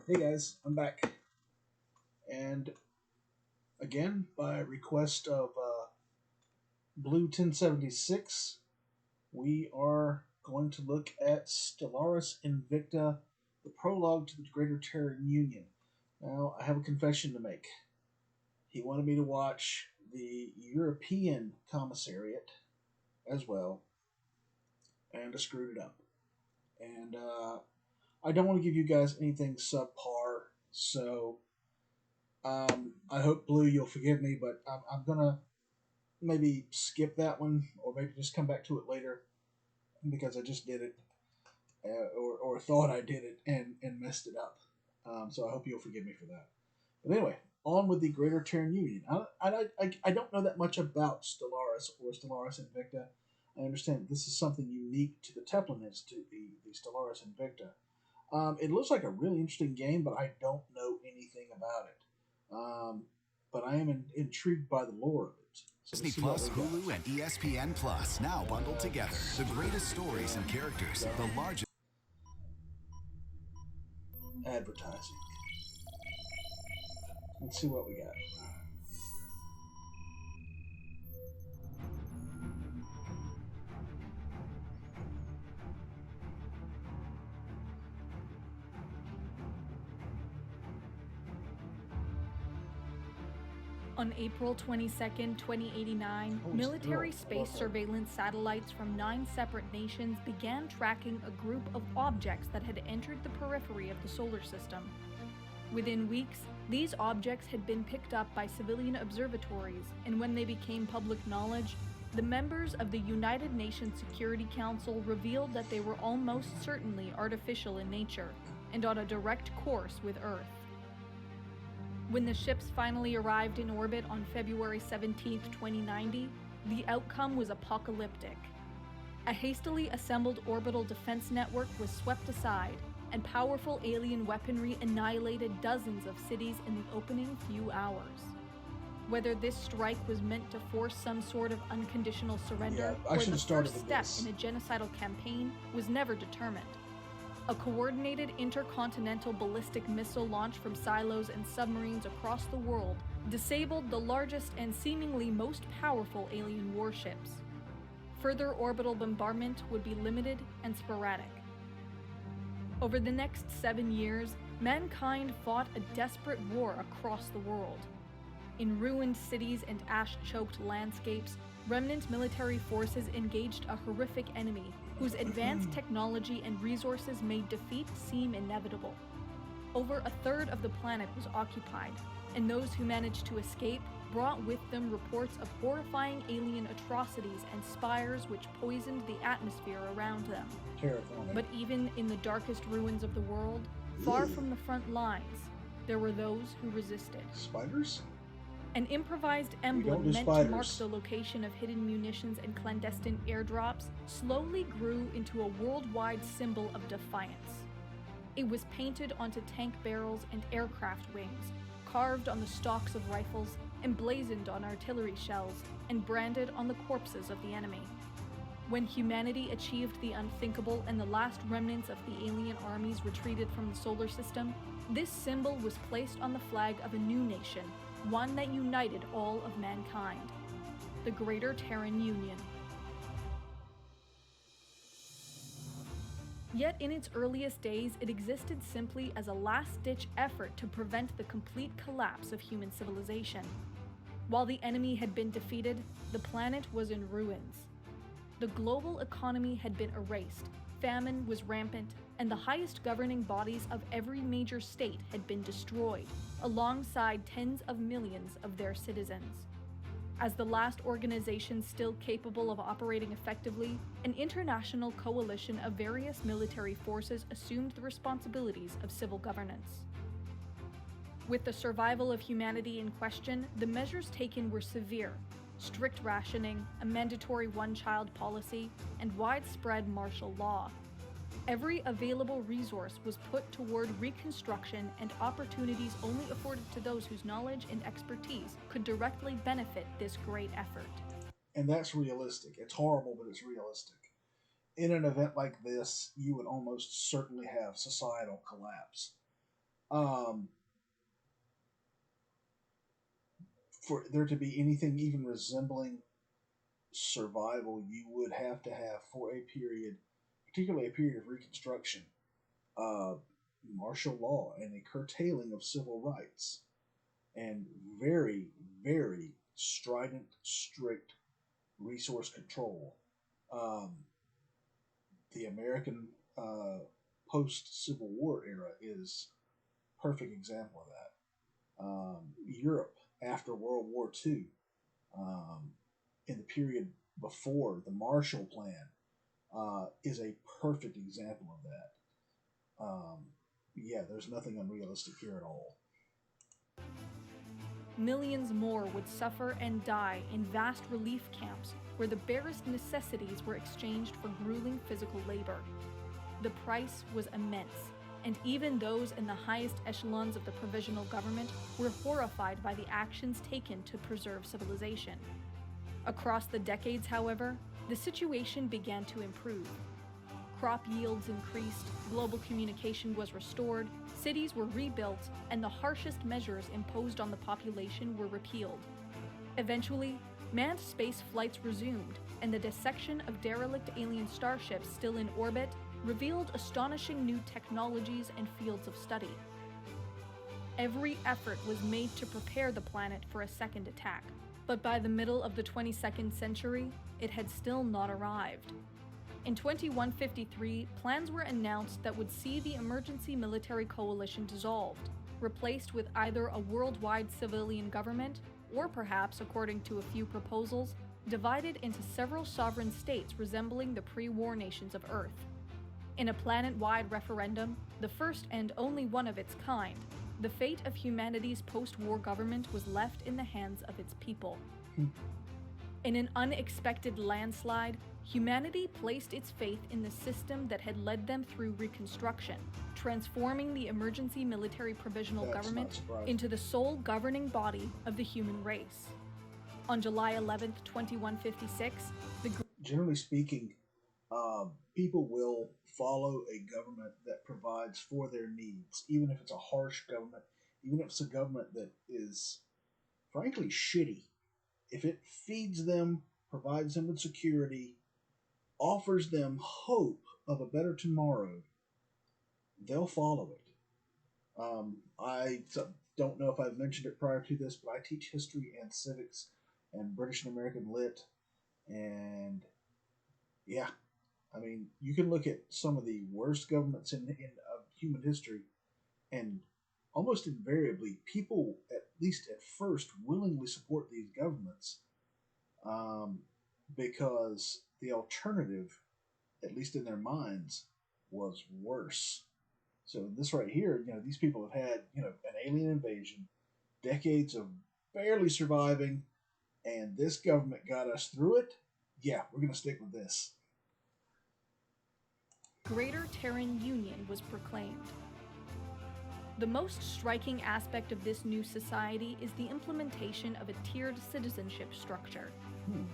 Hey guys, I'm back. And again, by request of Blue 1076, we are going to look at Stellaris Invicta, the prologue to the Greater Terran Union. Now, I have a confession to make. He wanted me to watch the European Commissariat as well, and I screwed it up. And I don't want to give you guys anything subpar, so I hope, Blue, you'll forgive me, but I'm gonna maybe skip that one, or maybe just come back to it later because I just did it, or thought I did it and messed it up. So I hope you'll forgive me for that. But anyway, on with the Greater Terran Union. I don't know that much about Stellaris or Stellaris Invicta. I understand this is something unique to the Templin Institute, the Stellaris Invicta. It looks like a really interesting game, but I don't know anything about it. But I am intrigued by the lore of it. So Disney Plus, Hulu, and ESPN Plus now bundled together. The greatest stories and characters, the largest advertising. Let's see what we got. On April 22, 2089, military space surveillance satellites from 9 separate nations began tracking a group of objects that had entered the periphery of the solar system. Within weeks, these objects had been picked up by civilian observatories, and when they became public knowledge, the members of the United Nations Security Council revealed that they were almost certainly artificial in nature, and on a direct course with Earth. When the ships finally arrived in orbit on February 17, 2090, the outcome was apocalyptic. A hastily assembled orbital defense network was swept aside, and powerful alien weaponry annihilated dozens of cities in the opening few hours. Whether this strike was meant to force some sort of unconditional surrender or the first step in a genocidal campaign was never determined. A coordinated intercontinental ballistic missile launch from silos and submarines across the world disabled the largest and seemingly most powerful alien warships. Further orbital bombardment would be limited and sporadic. Over the next 7 years, mankind fought a desperate war across the world. In ruined cities and ash-choked landscapes, remnant military forces engaged a horrific enemy whose advanced technology and resources made defeat seem inevitable. Over a third of the planet was occupied, and those who managed to escape brought with them reports of horrifying alien atrocities and spires which poisoned the atmosphere around them. Terrifying. But even in the darkest ruins of the world, far from the front lines, there were those who resisted. Spiders? An improvised emblem meant to mark the location of hidden munitions and clandestine airdrops slowly grew into a worldwide symbol of defiance. It was painted onto tank barrels and aircraft wings, carved on the stocks of rifles, emblazoned on artillery shells, and branded on the corpses of the enemy. When humanity achieved the unthinkable and the last remnants of the alien armies retreated from the solar system, this symbol was placed on the flag of a new nation, one that united all of mankind, the Greater Terran Union. Yet in its earliest days, it existed simply as a last-ditch effort to prevent the complete collapse of human civilization. While the enemy had been defeated, the planet was in ruins. The global economy had been erased, famine was rampant, and the highest governing bodies of every major state had been destroyed, alongside tens of millions of their citizens. As the last organization still capable of operating effectively, an international coalition of various military forces assumed the responsibilities of civil governance. With the survival of humanity in question, the measures taken were severe: strict rationing, a mandatory one-child policy, and widespread martial law. Every available resource was put toward reconstruction, and opportunities only afforded to those whose knowledge and expertise could directly benefit this great effort. And that's realistic. It's horrible, but it's realistic. In an event like this, you would almost certainly have societal collapse. Um, for there to be anything even resembling survival, you would have to have, for a period, particularly a period of Reconstruction, uh, martial law and a curtailing of civil rights, and very, very strident, strict resource control. Um, the American post Civil War era is a perfect example of that. Europe after World War II, um, in the period before the Marshall Plan, is a perfect example of that. Yeah, there's nothing unrealistic here at all. Millions more would suffer and die in vast relief camps where the barest necessities were exchanged for grueling physical labor. The price was immense, and even those in the highest echelons of the provisional government were horrified by the actions taken to preserve civilization. Across the decades, however, the situation began to improve. Crop yields increased, global communication was restored, cities were rebuilt, and the harshest measures imposed on the population were repealed. Eventually, manned space flights resumed, and the dissection of derelict alien starships still in orbit revealed astonishing new technologies and fields of study. Every effort was made to prepare the planet for a second attack, but by the middle of the 22nd century, it had still not arrived. In 2153, plans were announced that would see the emergency military coalition dissolved, replaced with either a worldwide civilian government, or perhaps, according to a few proposals, divided into several sovereign states resembling the pre-war nations of Earth. In a planet-wide referendum, the first and only one of its kind, the fate of humanity's post-war government was left in the hands of its people. In an unexpected landslide, humanity placed its faith in the system that had led them through Reconstruction, transforming the emergency military provisional government into the sole governing body of the human race. On July 11, 2156, Generally speaking, people will follow a government that provides for their needs, even if it's a harsh government, even if it's a government that is, frankly, shitty. If it feeds them, provides them with security, offers them hope of a better tomorrow, they'll follow it. I don't know if I've mentioned it prior to this, but I teach history and civics and British and American lit, and yeah, I mean, you can look at some of the worst governments in human history, and almost invariably, people, at least at first, willingly support these governments because the alternative, at least in their minds, was worse. So this right here, these people have had, an alien invasion, decades of barely surviving, and this government got us through it. Yeah, we're going to stick with this. Greater Terran Union was proclaimed. The most striking aspect of this new society is the implementation of a tiered citizenship structure.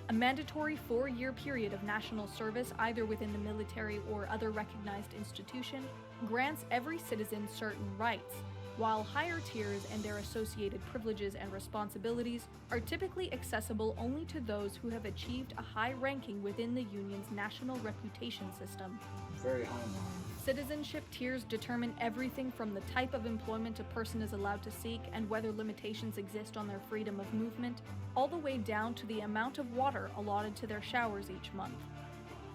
A mandatory 4-year period of national service, either within the military or other recognized institution, grants every citizen certain rights, while higher tiers and their associated privileges and responsibilities are typically accessible only to those who have achieved a high ranking within the Union's national reputation system. Very high line. Citizenship tiers determine everything from the type of employment a person is allowed to seek and whether limitations exist on their freedom of movement, all the way down to the amount of water allotted to their showers each month.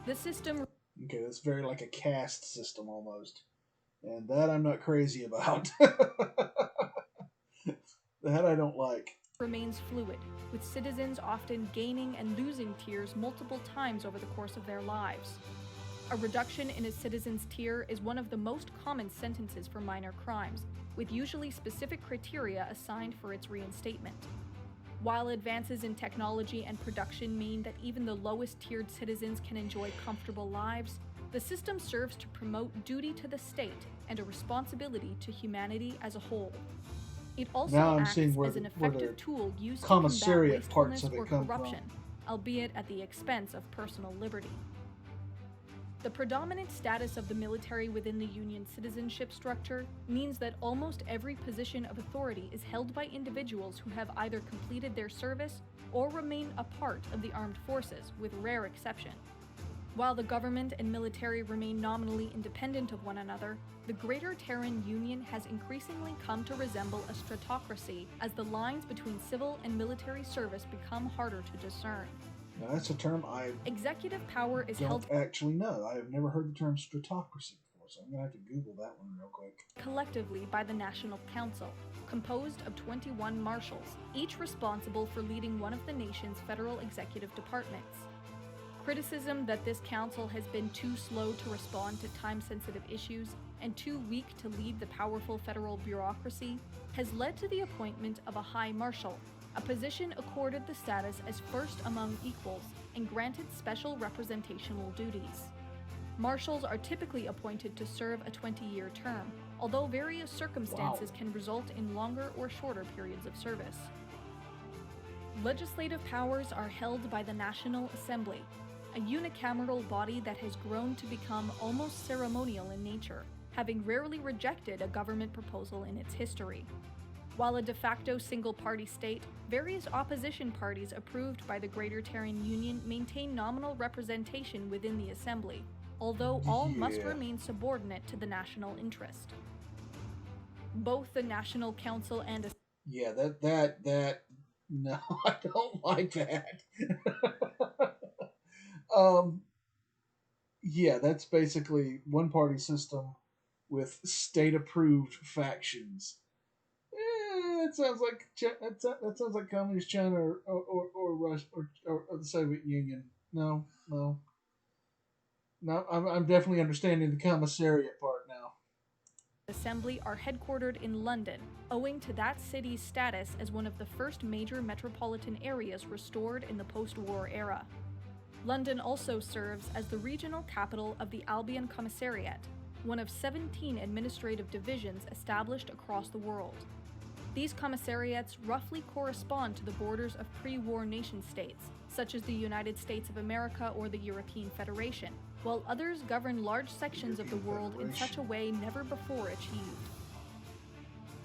The system... Okay, that's very like a caste system almost. And that I'm not crazy about. That I don't like. Remains fluid, with citizens often gaining and losing tiers multiple times over the course of their lives. A reduction in a citizen's tier is one of the most common sentences for minor crimes, with usually specific criteria assigned for its reinstatement. While advances in technology and production mean that even the lowest tiered citizens can enjoy comfortable lives, the system serves to promote duty to the state and a responsibility to humanity as a whole. It also acts as an effective tool used to combat wastefulness or corruption, albeit at the expense of personal liberty. The predominant status of the military within the Union citizenship structure means that almost every position of authority is held by individuals who have either completed their service or remain a part of the armed forces, with rare exception. While the government and military remain nominally independent of one another, the Greater Terran Union has increasingly come to resemble a stratocracy as the lines between civil and military service become harder to discern. Now, that's a term I Executive power is don't held actually know. I have never heard the term stratocracy before, so I'm going to have to Google that one real quick. collectively by the National Council, composed of 21 marshals, each responsible for leading one of the nation's federal executive departments. Criticism that this council has been too slow to respond to time-sensitive issues and too weak to lead the powerful federal bureaucracy has led to the appointment of a High Marshal, a position accorded the status as first among equals and granted special representational duties. Marshals are typically appointed to serve a 20-year term, although various circumstances can result in longer or shorter periods of service. Legislative powers are held by the National Assembly, a unicameral body that has grown to become almost ceremonial in nature, having rarely rejected a government proposal in its history. While a de facto single-party state, various opposition parties approved by the Greater Terran Union maintain nominal representation within the Assembly, although all must remain subordinate to the national interest. Both the National Council and Yeah, no, I don't like that. Yeah, that's basically one-party system with state-approved factions. It sounds like that sounds like Communist China or Russia or the Soviet Union. No. I'm definitely understanding the commissariat part now. Assembly are headquartered in London, owing to that city's status as one of the first major metropolitan areas restored in the post-war era. London also serves as the regional capital of the Albion Commissariat, one of 17 administrative divisions established across the world. These commissariats roughly correspond to the borders of pre-war nation-states, such as the United States of America or the European Federation, while others govern large sections of the world in such a way never before achieved.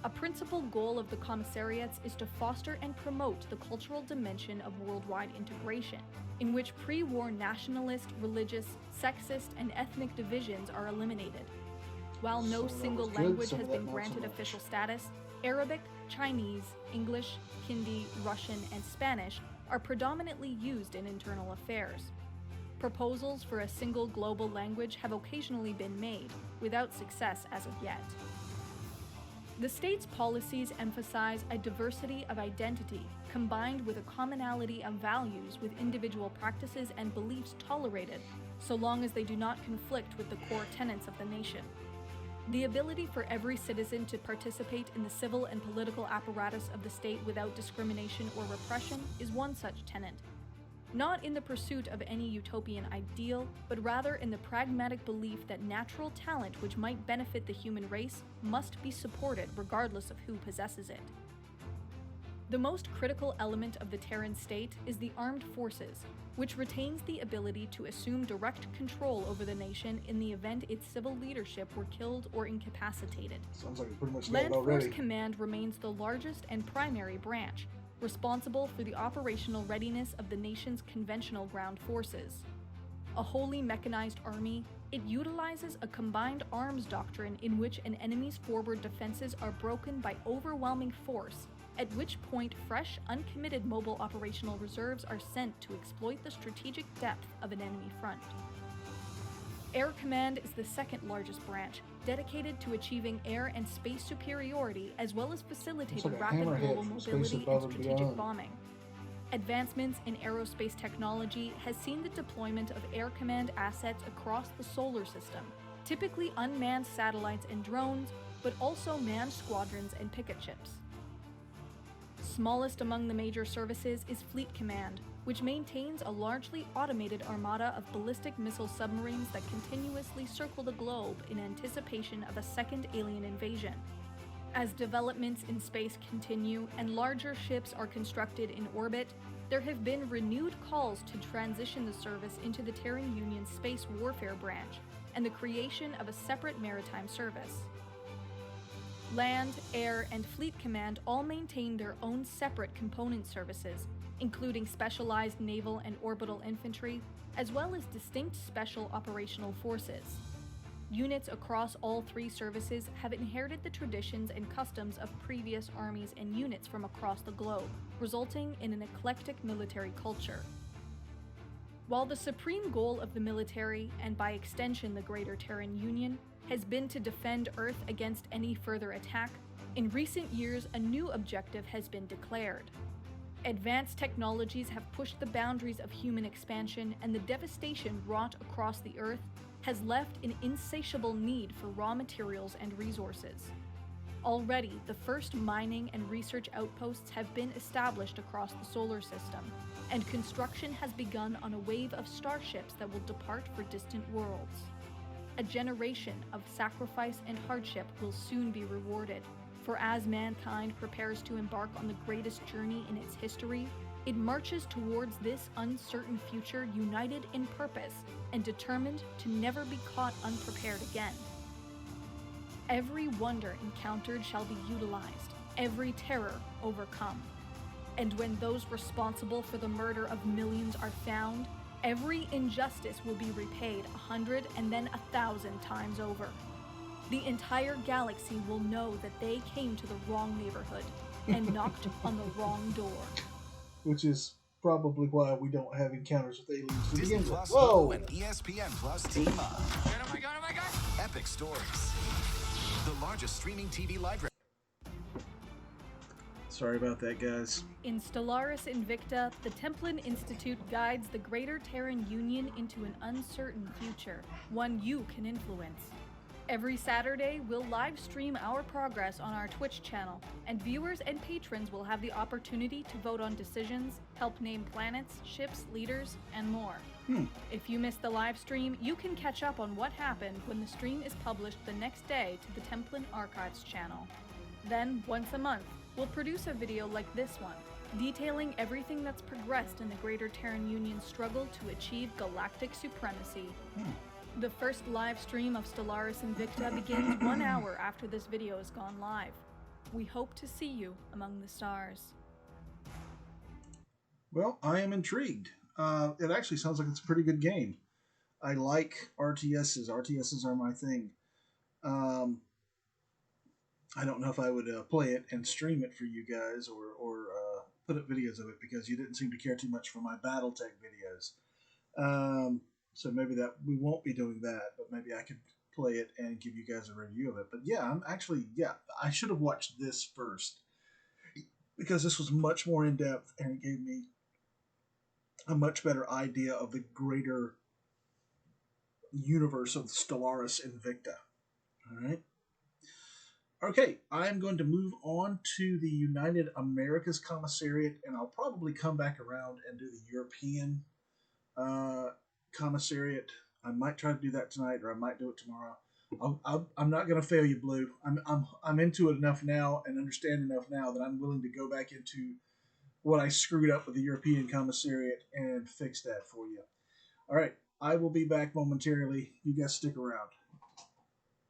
A principal goal of the commissariats is to foster and promote the cultural dimension of worldwide integration, in which pre-war nationalist, religious, sexist, and ethnic divisions are eliminated. While no single language has been granted official status, Arabic, Chinese, English, Hindi, Russian, and Spanish are predominantly used in internal affairs. Proposals for a single global language have occasionally been made, without success as of yet. The state's policies emphasize a diversity of identity combined with a commonality of values with individual practices and beliefs tolerated, so long as they do not conflict with the core tenets of the nation. The ability for every citizen to participate in the civil and political apparatus of the state without discrimination or repression is one such tenet. Not in the pursuit of any utopian ideal, but rather in the pragmatic belief that natural talent which might benefit the human race must be supported regardless of who possesses it. The most critical element of the Terran state is the armed forces, which retains the ability to assume direct control over the nation in the event its civil leadership were killed or incapacitated. Sounds like you pretty much got Land it already. Force Command remains the largest and primary branch, responsible for the operational readiness of the nation's conventional ground forces. A wholly mechanized army, it utilizes a combined arms doctrine in which an enemy's forward defenses are broken by overwhelming force, at which point fresh, uncommitted mobile operational reserves are sent to exploit the strategic depth of an enemy front. Air Command is the second largest branch, dedicated to achieving air and space superiority as well as facilitating rapid global mobility and strategic bombing. Advancements in aerospace technology has seen the deployment of Air Command assets across the solar system, typically unmanned satellites and drones, but also manned squadrons and picket ships. Smallest among the major services is Fleet Command, which maintains a largely automated armada of ballistic missile submarines that continuously circle the globe in anticipation of a second alien invasion. As developments in space continue and larger ships are constructed in orbit, there have been renewed calls to transition the service into the Terran Union's Space Warfare branch and the creation of a separate maritime service. Land, Air, and Fleet Command all maintain their own separate component services, including specialized naval and orbital infantry, as well as distinct special operational forces. Units across all three services have inherited the traditions and customs of previous armies and units from across the globe, resulting in an eclectic military culture. While the supreme goal of the military, and by extension the Greater Terran Union, has been to defend Earth against any further attack, in recent years a new objective has been declared. Advanced technologies have pushed the boundaries of human expansion, and the devastation wrought across the Earth has left an insatiable need for raw materials and resources. Already, the first mining and research outposts have been established across the solar system, and construction has begun on a wave of starships that will depart for distant worlds. A generation of sacrifice and hardship will soon be rewarded, for as mankind prepares to embark on the greatest journey in its history, it marches towards this uncertain future united in purpose and determined to never be caught unprepared again. Every wonder encountered shall be utilized, every terror overcome. And when those responsible for the murder of millions are found, every injustice will be repaid 100 and then 1,000 times over. The entire galaxy will know that they came to the wrong neighborhood and knocked on the wrong door. Which is probably why we don't have encounters with aliens to Disney begin with. Plus Whoa! Hulu and ESPN Plus team up. Oh my god! Epic Stories. The largest streaming TV library. Sorry about that, guys. In Stellaris Invicta, the Templin Institute guides the Greater Terran Union into an uncertain future, one you can influence. Every Saturday, we'll live stream our progress on our Twitch channel, and viewers and patrons will have the opportunity to vote on decisions, help name planets, ships, leaders, and more. If you missed the live stream, you can catch up on what happened when the stream is published the next day to the Templin Archives channel. Then, once a month, we'll produce a video like this one, detailing everything that's progressed in the Greater Terran Union's struggle to achieve galactic supremacy. The first live stream of Stellaris Invicta begins 1 hour after this video has gone live. We hope to see you among the stars. Well, I am intrigued. It actually sounds like it's a pretty good game. I like RTSs. RTSs are my thing. I don't know if I would play it and stream it for you guys or put up videos of it because you didn't seem to care too much for my Battletech videos. So maybe that we won't be doing that, but maybe I could play it and give you guys a review of it. But yeah, I should have watched this first because this was much more in depth and it gave me a much better idea of the greater universe of Stellaris Invicta. All right. Okay, I'm going to move on to the United Americas Commissariat, and I'll probably come back around and do the European Commissariat. I might try to do that tonight, or I might do it tomorrow. I'm not going to fail you, Blue. I'm into it enough now and understand enough now that I'm willing to go back into what I screwed up with the European Commissariat and fix that for you. All right, I will be back momentarily. You guys stick around.